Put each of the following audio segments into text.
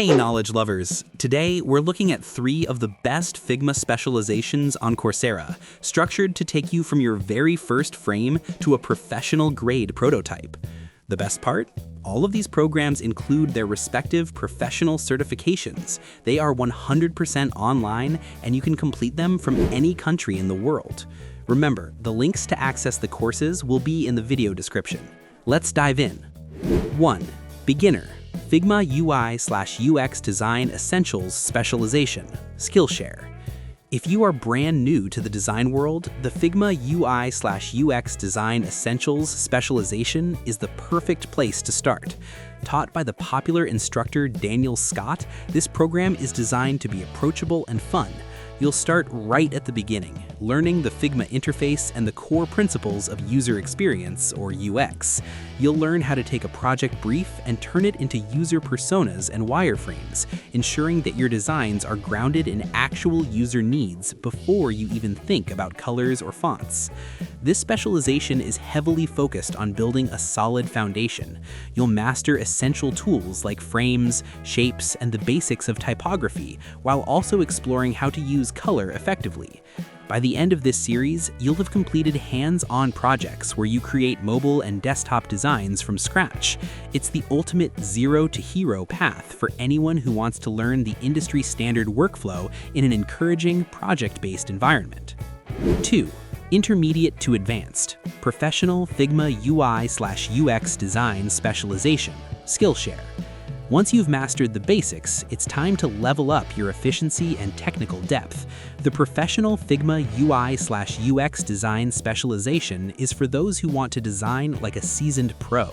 Hey knowledge lovers! Today we're looking at 3 of the best Figma specializations on Coursera, structured to take you from your very first frame to a professional grade prototype. The best part? All of these programs include their respective professional certifications. They are 100% online and you can complete them from any country in the world. Remember, the links to access the courses will be in the video description. Let's dive in. 1. Beginner. Figma UI/UX Design Essentials Specialization, Skillshare. If you are brand new to the design world, the Figma UI/UX Design Essentials Specialization is the perfect place to start. Taught by the popular instructor Daniel Scott, this program is designed to be approachable and fun. You'll start right at the beginning, learning the Figma interface and the core principles of user experience, or UX. You'll learn how to take a project brief and turn it into user personas and wireframes, ensuring that your designs are grounded in actual user needs before you even think about colors or fonts. This specialization is heavily focused on building a solid foundation. You'll master essential tools like frames, shapes, and the basics of typography, while also exploring how to use color effectively. By the end of this series, you'll have completed hands-on projects where you create mobile and desktop designs from scratch. It's the ultimate zero-to-hero path for anyone who wants to learn the industry-standard workflow in an encouraging, project-based environment. 2. Intermediate to Advanced. Professional Figma UI/UX Design Specialization, Skillshare. Once you've mastered the basics, it's time to level up your efficiency and technical depth. The Professional Figma UI/UX Design Specialization is for those who want to design like a seasoned pro.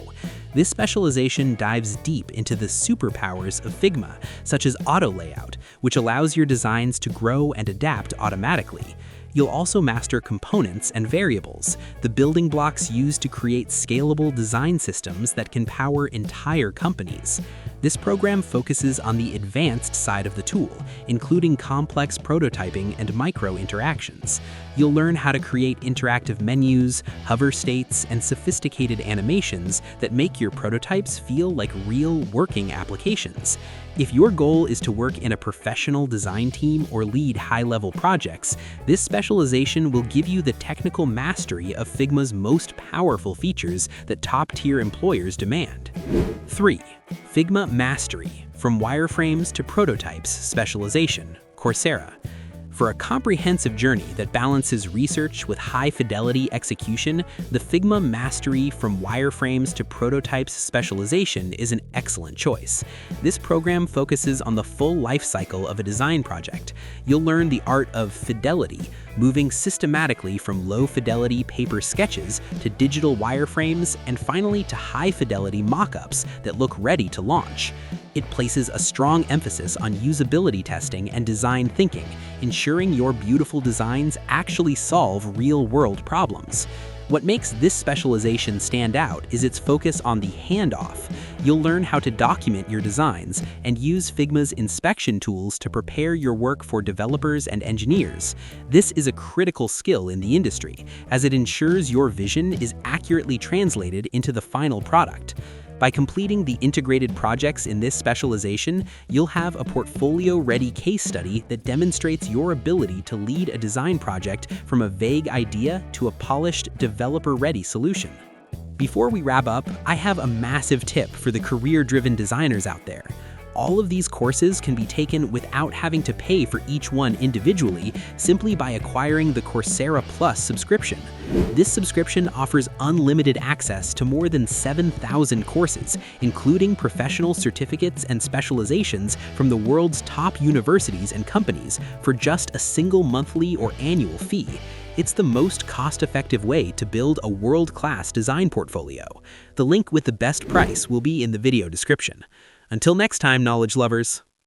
This specialization dives deep into the superpowers of Figma, such as auto layout, which allows your designs to grow and adapt automatically. You'll also master components and variables, the building blocks used to create scalable design systems that can power entire companies. This program focuses on the advanced side of the tool, including complex prototyping and micro-interactions. You'll learn how to create interactive menus, hover states, and sophisticated animations that make your prototypes feel like real working applications. If your goal is to work in a professional design team or lead high-level projects, this specialization will give you the technical mastery of Figma's most powerful features that top-tier employers demand. 3. Figma Mastery. From Wireframes to Prototypes Specialization, Coursera. For a comprehensive journey that balances research with high-fidelity execution, the Figma Mastery From Wireframes to Prototypes Specialization is an excellent choice. This program focuses on the full life cycle of a design project. You'll learn the art of fidelity, moving systematically from low-fidelity paper sketches to digital wireframes and finally to high-fidelity mock-ups that look ready to launch. It places a strong emphasis on usability testing and design thinking, ensuring your beautiful designs actually solve real-world problems. What makes this specialization stand out is its focus on the handoff. You'll learn how to document your designs and use Figma's inspection tools to prepare your work for developers and engineers. This is a critical skill in the industry, as it ensures your vision is accurately translated into the final product. By completing the integrated projects in this specialization, you'll have a portfolio-ready case study that demonstrates your ability to lead a design project from a vague idea to a polished, developer-ready solution. Before we wrap up, I have a massive tip for the career-driven designers out there. All of these courses can be taken without having to pay for each one individually, simply by acquiring the Coursera Plus subscription. This subscription offers unlimited access to more than 7,000 courses, including professional certificates and specializations from the world's top universities and companies, for just a single monthly or annual fee. It's the most cost-effective way to build a world-class design portfolio. The link with the best price will be in the video description. Until next time, knowledge lovers.